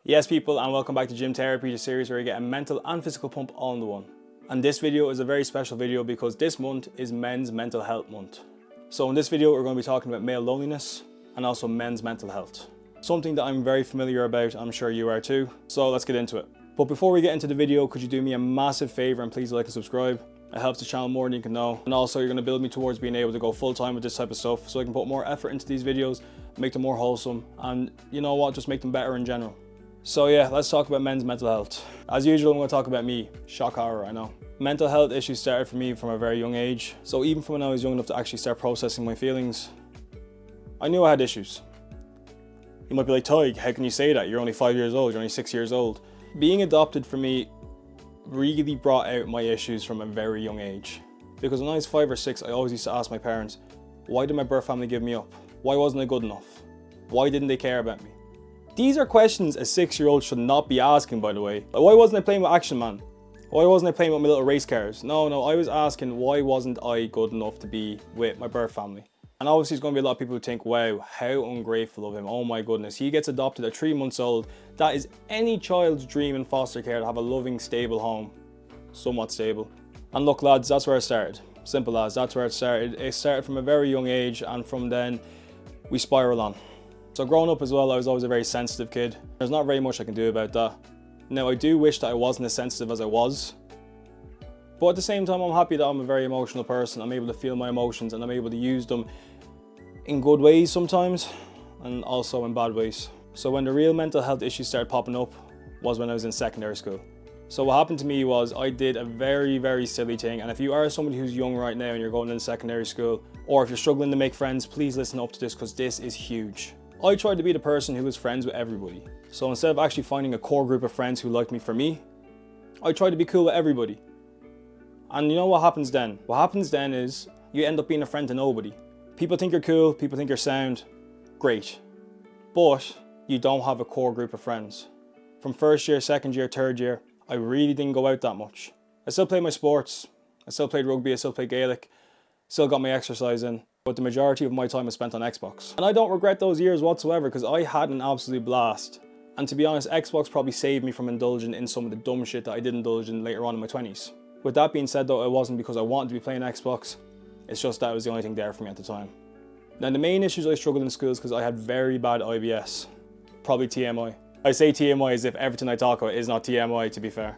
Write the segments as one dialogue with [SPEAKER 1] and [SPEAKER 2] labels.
[SPEAKER 1] Yes people, and welcome back to Gym Therapy, the series where you get a mental and physical pump all in the one. And this video is a very special video because this month is Men's Mental Health Month. So in this video we're going to be talking about male loneliness and also men's mental health. Something that I'm very familiar about, I'm sure you are too, so let's get into it. But before we get into the video, could you do me a massive favour and please like and subscribe? It helps the channel more than you can know. And also you're going to build me towards being able to go full time with this type of stuff so I can put more effort into these videos, make them more wholesome, and you know what, just make them better in general. So yeah, let's talk about men's mental health. As usual, I'm going to talk about me. Shock horror, I know. Mental health issues started for me from a very young age. So even from when I was young enough to actually start processing my feelings, I knew I had issues. You might be like, Tyg, how can you say that? You're only 5 years old, you're only 6 years old. Being adopted for me really brought out my issues from a very young age. Because when I was 5 or 6, I always used to ask my parents, why did my birth family give me up? Why wasn't I good enough? Why didn't they care about me? These are questions a 6-year-old should not be asking, by the way. Like, why wasn't I playing with Action Man? Why wasn't I playing with my little race cars? No, I was asking why wasn't I good enough to be with my birth family? And obviously there's going to be a lot of people who think, wow, how ungrateful of him. Oh my goodness, he gets adopted at 3 months old. That is any child's dream in foster care, to have a loving, stable home. Somewhat stable. And look lads, that's where it started. Simple as, that's where it started. It started from a very young age, and from then we spiral on. So growing up as well, I was always a very sensitive kid. There's not very much I can do about that. Now I do wish that I wasn't as sensitive as I was. But at the same time, I'm happy that I'm a very emotional person. I'm able to feel my emotions and I'm able to use them in good ways sometimes and also in bad ways. So when the real mental health issues started popping up was when I was in secondary school. So what happened to me was I did a very silly thing, and if you are somebody who's young right now and you're going into secondary school, or if you're struggling to make friends, please listen up to this because this is huge. I tried to be the person who was friends with everybody. So instead of actually finding a core group of friends who liked me for me, I tried to be cool with everybody. And you know what happens then? What happens then is you end up being a friend to nobody. People think you're cool, people think you're sound, great. But you don't have a core group of friends. From first year, second year, third year, I really didn't go out that much. I still played my sports, I still played rugby, I still played Gaelic, still got my exercise in. But the majority of my time is spent on Xbox. And I don't regret those years whatsoever because I had an absolute blast. And to be honest, Xbox probably saved me from indulging in some of the dumb shit that I did indulge in later on in my 20s. With that being said though, it wasn't because I wanted to be playing Xbox, it's just that it was the only thing there for me at the time. Now the main issues I struggled in school is because I had very bad IBS. Probably TMI. I say TMI as if everything I talk about is not TMI, to be fair.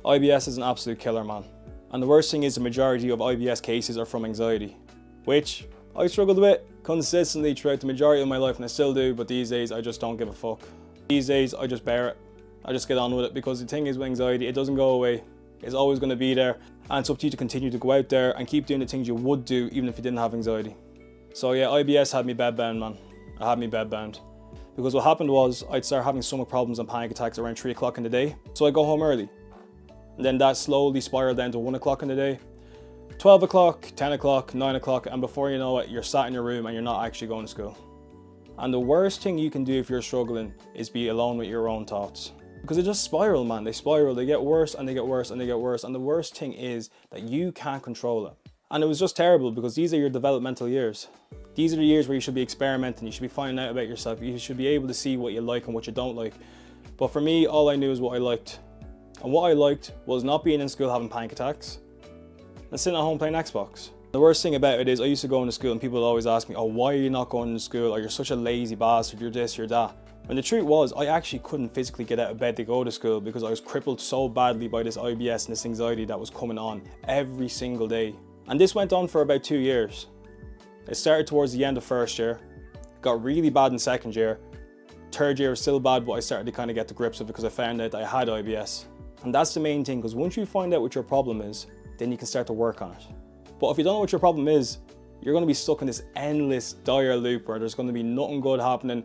[SPEAKER 1] IBS is an absolute killer, man. And the worst thing is the majority of IBS cases are from anxiety, which I struggled with consistently throughout the majority of my life, and I still do, but these days I just don't give a fuck. These days I just bear it. I just get on with it, because the thing is with anxiety, it doesn't go away. It's always going to be there, and it's up to you to continue to go out there and keep doing the things you would do even if you didn't have anxiety. So yeah, IBS had me bedbound, man. It had me bedbound. Because what happened was I'd start having stomach problems and panic attacks around 3 o'clock in the day, so I'd go home early. And then that slowly spiraled down to 1 o'clock in the day. 12 o'clock, 10 o'clock, 9 o'clock, and before you know it, you're sat in your room and you're not actually going to school. And the worst thing you can do if you're struggling is be alone with your own thoughts. Because they just spiral, man. They spiral, they get worse and they get worse and they get worse. And the worst thing is that you can't control it. And it was just terrible because these are your developmental years. These are the years where you should be experimenting, you should be finding out about yourself, you should be able to see what you like and what you don't like. But for me, all I knew is what I liked. And what I liked was not being in school having panic attacks and sitting at home playing Xbox. The worst thing about it is I used to go into school and people would always ask me, oh, why are you not going to school? Or you're such a lazy bastard, you're this, you're that. And the truth was, I actually couldn't physically get out of bed to go to school because I was crippled so badly by this IBS and this anxiety that was coming on every single day. And this went on for about 2 years. It started towards the end of first year, got really bad in second year. Third year was still bad, but I started to kind of get to grips with it because I found out that I had IBS. And that's the main thing, because once you find out what your problem is, then you can start to work on it. But if you don't know what your problem is, you're going to be stuck in this endless dire loop where there's going to be nothing good happening,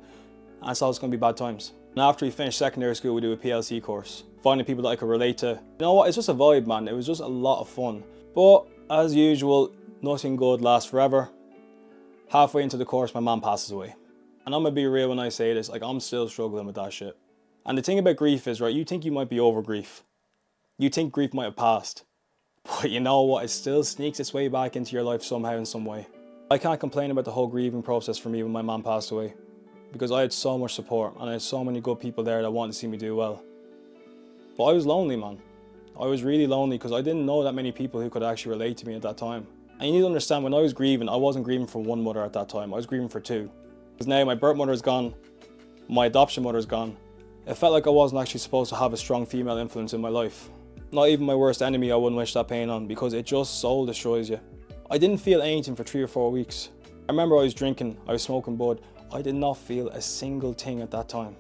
[SPEAKER 1] and it's always going to be bad times. And after we finish secondary school, we do a PLC course, finding people that I could relate to. You know what, it's just a vibe, man. It was just a lot of fun. But as usual, nothing good lasts forever. Halfway into the course, my mom passes away. And I'm going to be real when I say this, like, I'm still struggling with that shit. And the thing about grief is, right, you think you might be over grief. You think grief might have passed. But you know what, it still sneaks its way back into your life somehow in some way. I can't complain about the whole grieving process for me when my mom passed away. because I had so much support and I had so many good people there that wanted to see me do well. But I was lonely, man. I was really lonely because I didn't know that many people who could actually relate to me at that time. And you need to understand, when I was grieving, I wasn't grieving for one mother at that time. I was grieving for two. Because now my birth mother is gone, my adoption mother is gone. It felt like I wasn't actually supposed to have a strong female influence in my life. Not even my worst enemy I wouldn't wish that pain on, because it just soul destroys you. I didn't feel anything for 3 or 4 weeks. I remember I was drinking, I was smoking bud. I did not feel a single thing at that time.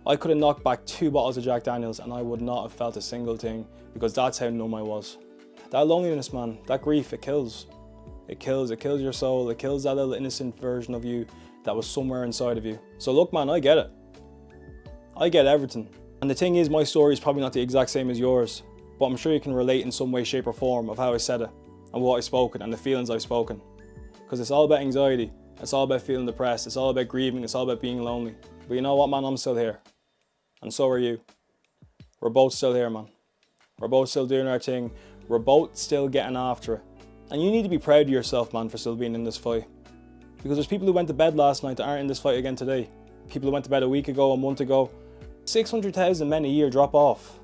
[SPEAKER 1] I could have knocked back 2 bottles of Jack Daniels and I would not have felt a single thing, because that's how numb I was. That loneliness, man, that grief, it kills. It kills your soul, it kills that little innocent version of you that was somewhere inside of you. So look, man, I get it. I get everything. And the thing is, my story is probably not the exact same as yours, but I'm sure you can relate in some way, shape or form of how I said it, and what I've spoken, and the feelings I've spoken. Because it's all about anxiety, it's all about feeling depressed, it's all about grieving, it's all about being lonely. But you know what, man, I'm still here. And so are you. We're both still here, man. We're both still doing our thing. We're both still getting after it. And you need to be proud of yourself, man, for still being in this fight. Because there's people who went to bed last night that aren't in this fight again today. People who went to bed a week ago, a month ago. 600,000 men a year drop off.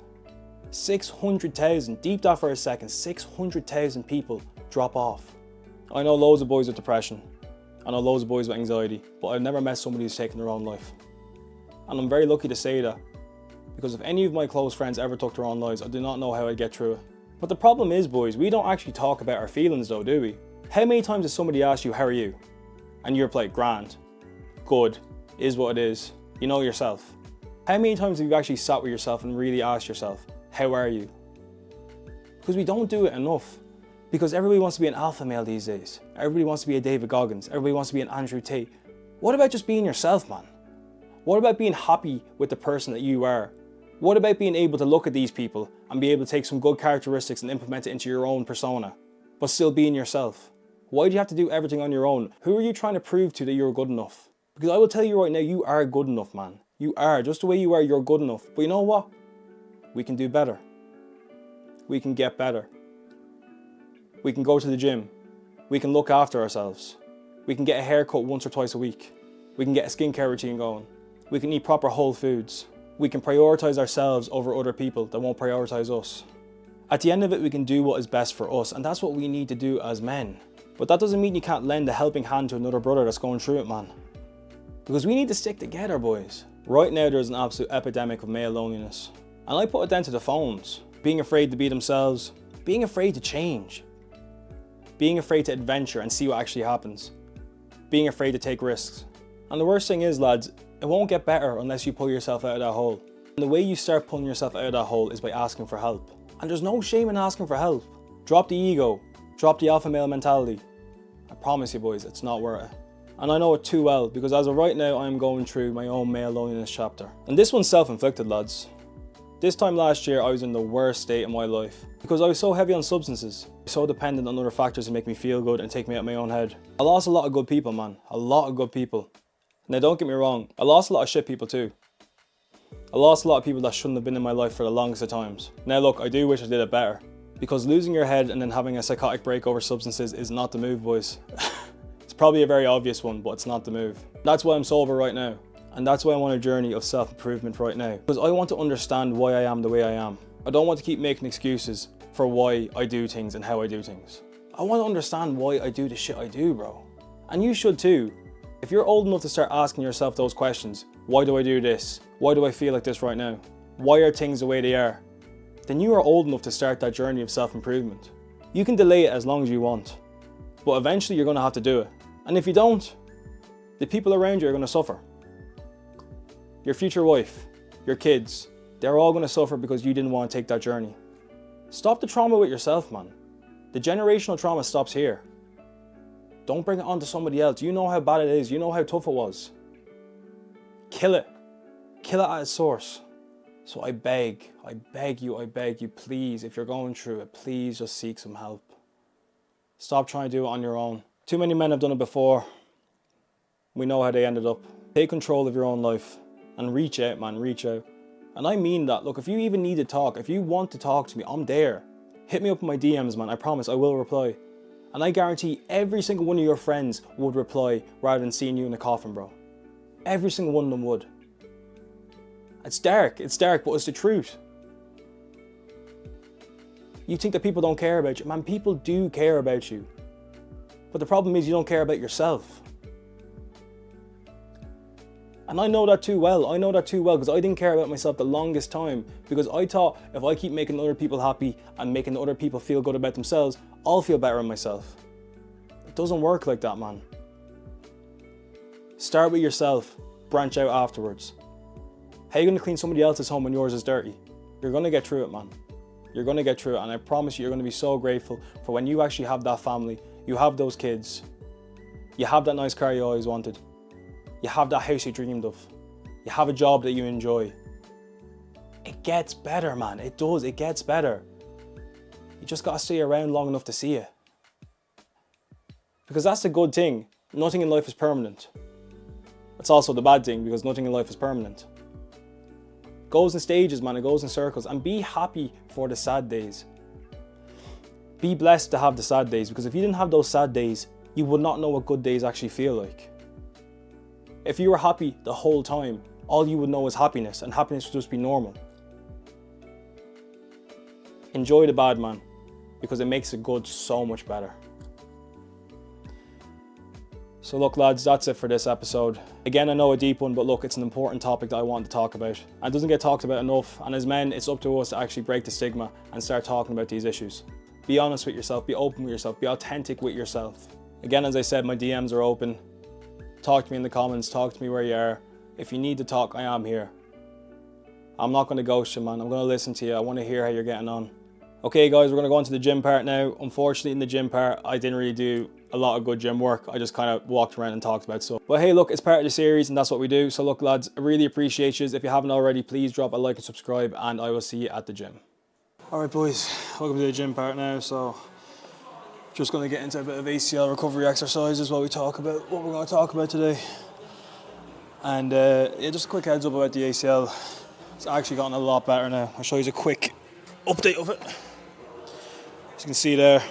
[SPEAKER 1] 600,000. Deep that for a second. 600,000 people drop off. I know loads of boys with depression. I know loads of boys with anxiety. But I've never met somebody who's taken their own life. And I'm very lucky to say that. Because if any of my close friends ever took their own lives, I do not know how I'd get through it. But the problem is, boys, we don't actually talk about our feelings though, do we? How many times has somebody asked you, how are you? And you're like, grand, good, is what it is, you know yourself. How many times have you actually sat with yourself and really asked yourself, how are you? Because we don't do it enough. Because everybody wants to be an alpha male these days. Everybody wants to be a David Goggins. Everybody wants to be an Andrew Tate. What about just being yourself, man? What about being happy with the person that you are? What about being able to look at these people and be able to take some good characteristics and implement it into your own persona, but still being yourself? Why do you have to do everything on your own? Who are you trying to prove to that you're good enough? Because I will tell you right now, you are good enough, man. You are. Just the way you are, you're good enough. But you know what? We can do better. We can get better. We can go to the gym. We can look after ourselves. We can get a haircut once or twice a week. We can get a skincare routine going. We can eat proper whole foods. We can prioritize ourselves over other people that won't prioritize us. At the end of it, we can do what is best for us, and that's what we need to do as men. But that doesn't mean you can't lend a helping hand to another brother that's going through it, man. Because we need to stick together, boys. Right now, there's an absolute epidemic of male loneliness. And I put it down to the phones. Being afraid to be themselves. Being afraid to change. Being afraid to adventure and see what actually happens. Being afraid to take risks. And the worst thing is, lads, it won't get better unless you pull yourself out of that hole. And the way you start pulling yourself out of that hole is by asking for help. And there's no shame in asking for help. Drop the ego. Drop the alpha male mentality. I promise you, boys, it's not worth it. And I know it too well, because as of right now, I'm going through my own male loneliness chapter. And this one's self-inflicted, lads. This time last year, I was in the worst state of my life because I was so heavy on substances, so dependent on other factors to make me feel good and take me out of my own head. I lost a lot of good people, man. A lot of good people. Now, don't get me wrong, I lost a lot of shit people too. I lost a lot of people that shouldn't have been in my life for the longest of times. Now look, I do wish I did it better. Because losing your head and then having a psychotic break over substances is not the move, boys. It's probably a very obvious one, but it's not the move. That's why I'm sober right now. And that's why I'm on a journey of self-improvement right now. Because I want to understand why I am the way I am. I don't want to keep making excuses for why I do things and how I do things. I want to understand why I do the shit I do, bro. And you should too. If you're old enough to start asking yourself those questions, why do I do this? Why do I feel like this right now? Why are things the way they are? Then you are old enough to start that journey of self-improvement. You can delay it as long as you want, but eventually you're going to have to do it. And if you don't, the people around you are going to suffer. Your future wife, your kids, they're all going to suffer because you didn't want to take that journey. Stop the trauma with yourself, man. The generational trauma stops here. Don't bring it on to somebody else. You know how bad it is. You know how tough it was. Kill it. Kill it at its source. So I beg you, please, if you're going through it, please just seek some help. Stop trying to do it on your own. Too many men have done it before. We know how they ended up. Take control of your own life and reach out, man, reach out. And I mean that. Look, if you even need to talk, if you want to talk to me, I'm there. Hit me up in my DMs, man. I promise I will reply. And I guarantee every single one of your friends would reply rather than seeing you in the coffin, bro. Every single one of them would. It's dark, but it's the truth. You think that people don't care about you. Man, people do care about you. But the problem is you don't care about yourself. And I know that too well. I know that too well because I didn't care about myself the longest time, because I thought if I keep making other people happy and making other people feel good about themselves, I'll feel better in myself. It doesn't work like that, man. Start with yourself, branch out afterwards. How are you going to clean somebody else's home when yours is dirty? You're going to get through it, man. You're going to get through it, and I promise you're going to be so grateful for when you actually have that family, you have those kids, you have that nice car you always wanted, you have that house you dreamed of, you have a job that you enjoy. It gets better, man. It does. It gets better. You just got to stay around long enough to see it. Because that's the good thing. Nothing in life is permanent. That's also the bad thing, because nothing in life is permanent. It goes in stages, man. It goes in circles. And be happy for the sad days. Be blessed to have the sad days, because if you didn't have those sad days, you would not know what good days actually feel like. If you were happy the whole time, all you would know is happiness, and happiness would just be normal. Enjoy the bad, man, because it makes the good so much better. So look, lads, that's it for this episode. Again, I know a deep one, but look, it's an important topic that I want to talk about. And it doesn't get talked about enough. And as men, it's up to us to actually break the stigma and start talking about these issues. Be honest with yourself, be open with yourself, be authentic with yourself. Again, as I said, my DMs are open. Talk to me in the comments, talk to me where you are. If you need to talk, I am here. I'm not going to ghost you, man. I'm going to listen to you. I want to hear how you're getting on. Okay, guys, we're going to go on to the gym part now. Unfortunately, in the gym part, I didn't really do a lot of good gym work. I just kind of walked around and talked about stuff. But hey, look, it's part of the series and that's what we do. So look, lads, I really appreciate you. If you haven't already, please drop a like and subscribe, and I will see you at the gym. All right, boys, welcome to the gym part now. So just going to get into a bit of ACL recovery exercises while we talk about what we're going to talk about today. And yeah, just a quick heads up about the ACL. It's actually gotten a lot better now. I'll show you a quick update of it. As you can see there,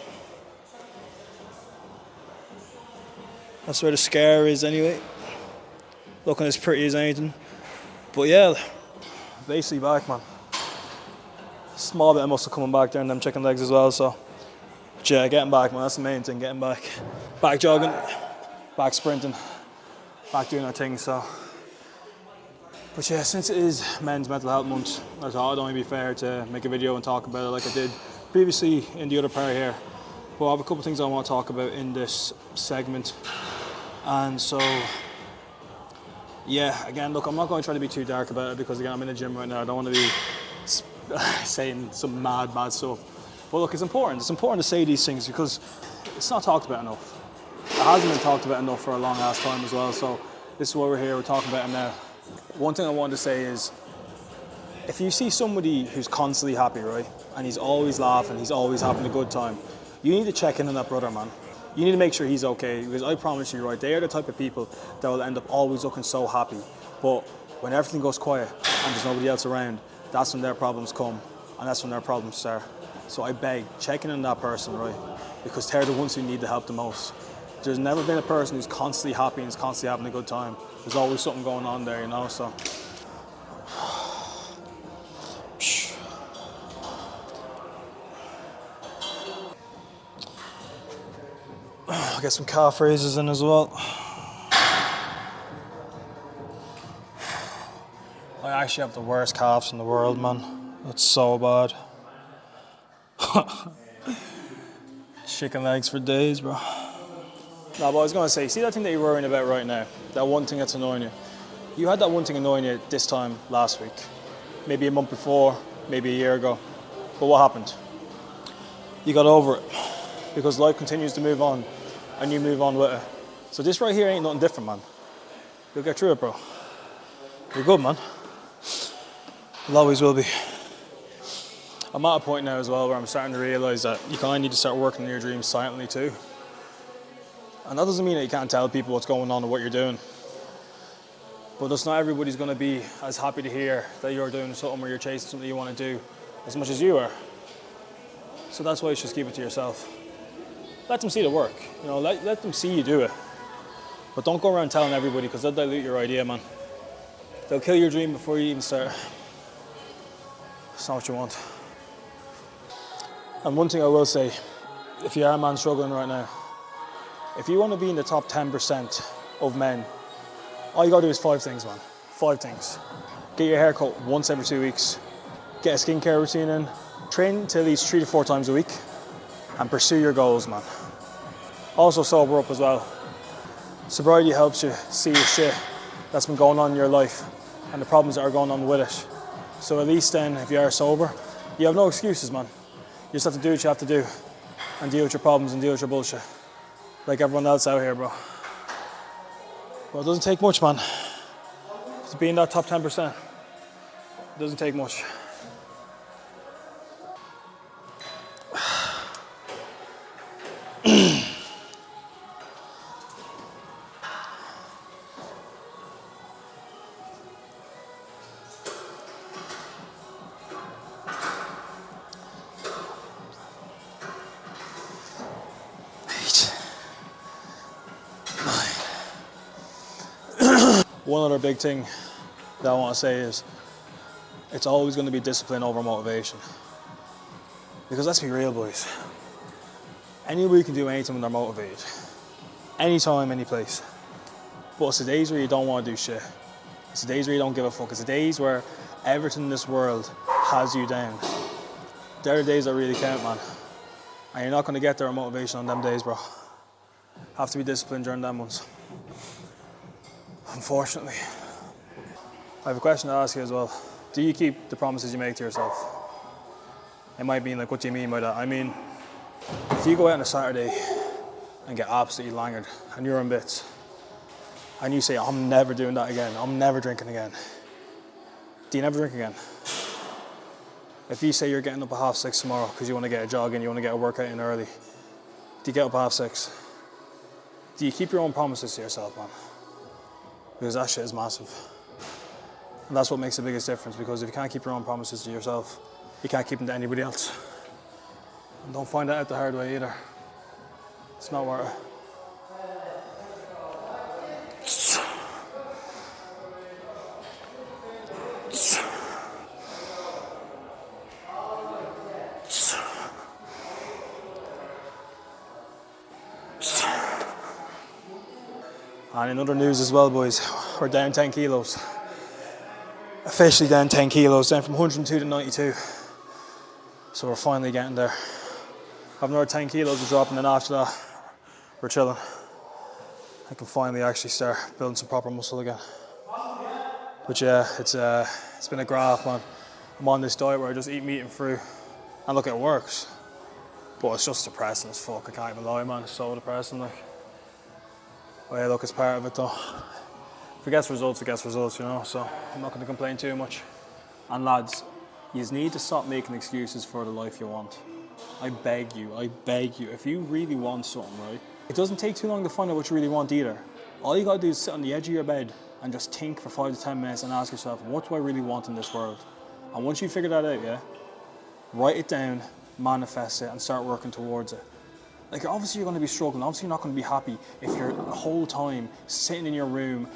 [SPEAKER 1] that's where the scar is anyway. Looking as pretty as anything. But yeah, basically back, man. Small bit of muscle coming back there in them chicken legs as well, so. But yeah, getting back, man, that's the main thing, getting back. Back jogging, back sprinting, back doing our thing, so. But yeah, since it is Men's Mental Health Month, I thought it'd only be fair to make a video and talk about it like I did previously in the other part here. But I have a couple of things I want to talk about in this segment. And so, yeah, again, look, I'm not going to try to be too dark about it because, again, I'm in the gym right now. I don't want to be saying some mad stuff. But look, it's important. It's important to say these things because it's not talked about enough. It hasn't been talked about enough for a long ass time as well. So this is why we're here. We're talking about it now. One thing I wanted to say is, if you see somebody who's constantly happy, right, and he's always laughing, he's always having a good time, you need to check in on that brother, man. You need to make sure he's okay, because I promise you, right, they are the type of people that will end up always looking so happy. But when everything goes quiet and there's nobody else around, that's when their problems come, and that's when their problems start. So I beg, check in on that person, right, because they're the ones who need the help the most. There's never been a person who's constantly happy and is constantly having a good time. There's always something going on there, you know, so. I'll get some calf raises in as well. I actually have the worst calves in the world, man. It's so bad. Chicken legs for days, bro. No, but I was going to say, see that thing that you're worrying about right now? That one thing that's annoying you? You had that one thing annoying you this time last week. Maybe a month before, maybe a year ago. But what happened? You got over it. Because life continues to move on. And you move on with it. So this right here ain't nothing different, man. You'll get through it, bro. You're good, man. It always will be. I'm at a point now as well where I'm starting to realise that you kind of need to start working on your dreams silently too. And that doesn't mean that you can't tell people what's going on and what you're doing. But just not everybody's going to be as happy to hear that you're doing something or you're chasing something you want to do as much as you are. So that's why you should just keep it to yourself. Let them see the work, you know, let them see you do it. But don't go around telling everybody, because they'll dilute your idea, man. They'll kill your dream before you even start. It's not what you want. And one thing I will say, if you are a man struggling right now, if you want to be in the top 10% of men, all you gotta do is 5 things, man. 5 things. Get your hair cut once every 2 weeks. Get a skincare routine in. Train to at least 3 to 4 times a week. And pursue your goals, man. Also sober up as well. Sobriety helps you see the shit that's been going on in your life and the problems that are going on with it. So at least then, if you are sober, you have no excuses, man. You just have to do what you have to do and deal with your problems and deal with your bullshit. Like everyone else out here, bro. Well, it doesn't take much, man. To be in that top 10%. It doesn't take much. One other big thing that I want to say is it's always going to be discipline over motivation. Because let's be real, boys. Anybody can do anything when they're motivated. Anytime, any place. But it's the days where you don't want to do shit. It's the days where you don't give a fuck. It's the days where everything in this world has you down. They're the days that really count, man. And you're not going to get there with motivation on them days, bro. Have to be disciplined during them ones. Unfortunately. I have a question to ask you as well. Do you keep the promises you make to yourself? It might mean, like, what do you mean by that? I mean, if you go out on a Saturday and get absolutely langered and you're in bits and you say, I'm never doing that again, I'm never drinking again, do you never drink again? If you say you're getting up at 6:30 tomorrow because you want to get a jog in, you want to get a workout in early, do you get up at 6:30? Do you keep your own promises to yourself, man? Because that shit is massive. And that's what makes the biggest difference, because if you can't keep your own promises to yourself, you can't keep them to anybody else. And don't find that out the hard way either. It's not worth it. And in other news as well, boys, we're down 10 kilos. Officially down 10 kilos, down from 102 to 92. So we're finally getting there. I've another 10 kilos to drop, and then after that, we're chilling. I can finally actually start building some proper muscle again. But yeah, it's been a graft, man. I'm on this diet where I just eat meat and fruit. And look, it works. But it's just depressing as fuck, I can't even lie, man. It's so depressing, like. Well, yeah, look, it's part of it though. If it gets results, it gets results, you know, so I'm not going to complain too much. And lads, you need to stop making excuses for the life you want. I beg you, if you really want something, right, it doesn't take too long to find out what you really want either. All you got to do is sit on the edge of your bed and just think for 5 to 10 minutes and ask yourself, what do I really want in this world? And once you figure that out, yeah, write it down, manifest it, and start working towards it. Like, obviously you're going to be struggling, obviously you're not going to be happy if you're the whole time sitting in your room,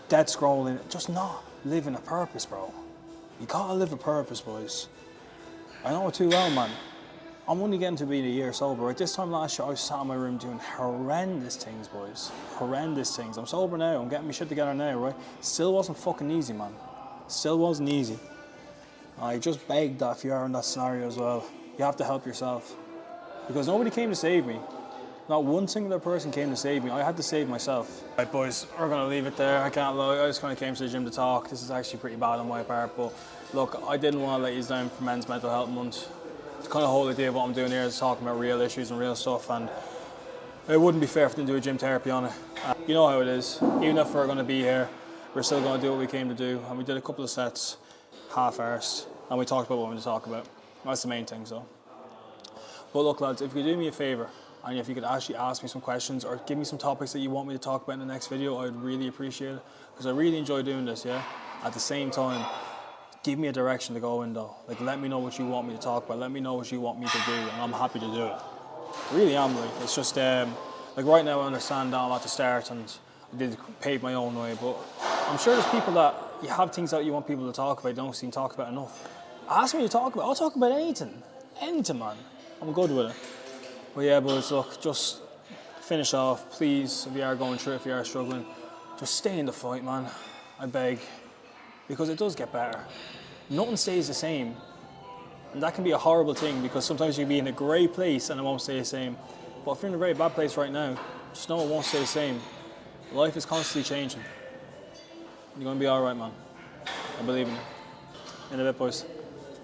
[SPEAKER 1] dead scrolling, just not living a purpose, bro. You gotta live a purpose, boys. I know it too well, man. I'm only getting to be a year sober, right? This time last year, I was sat in my room doing horrendous things, boys. Horrendous things. I'm sober now, I'm getting my shit together now, right? Still wasn't fucking easy, man. Still wasn't easy. I just begged that if you are in that scenario as well, you have to help yourself. Because nobody came to save me. Not one singular person came to save me. I had to save myself. Right, boys, we're going to leave it there. I can't lie. I just kind of came to the gym to talk. This is actually pretty bad on my part. But look, I didn't want to let you down for Men's Mental Health Month. It's kind of the whole idea of what I'm doing here is talking about real issues and real stuff. And it wouldn't be fair if I didn't do a gym therapy on it. You know how it is. Even if we're going to be here, we're still going to do what we came to do. And we did a couple of sets, half-arsed. And we talked about what we wanted to talk about. That's the main thing, so. But look, lads, if you could do me a favour, and if you could actually ask me some questions or give me some topics that you want me to talk about in the next video, I'd really appreciate it. Because I really enjoy doing this, yeah? At the same time, give me a direction to go in though. Like, let me know what you want me to talk about. Let me know what you want me to do, and I'm happy to do it. I really am, like. It's just, like right now I understand that I'm at the start and I did pave my own way, but I'm sure there's people that you have things that you want people to talk about, don't seem to talk about enough. Ask me to talk about, I'll talk about anything. Anything, man. I'm good with it. But yeah, boys, look, just finish off, please, if you are going through it, if you are struggling, just stay in the fight, man. I beg. Because it does get better. Nothing stays the same. And that can be a horrible thing, because sometimes you can be in a great place and it won't stay the same. But if you're in a very bad place right now, just know it won't stay the same. Life is constantly changing. You're going to be alright, man. I believe in you. In a bit, boys.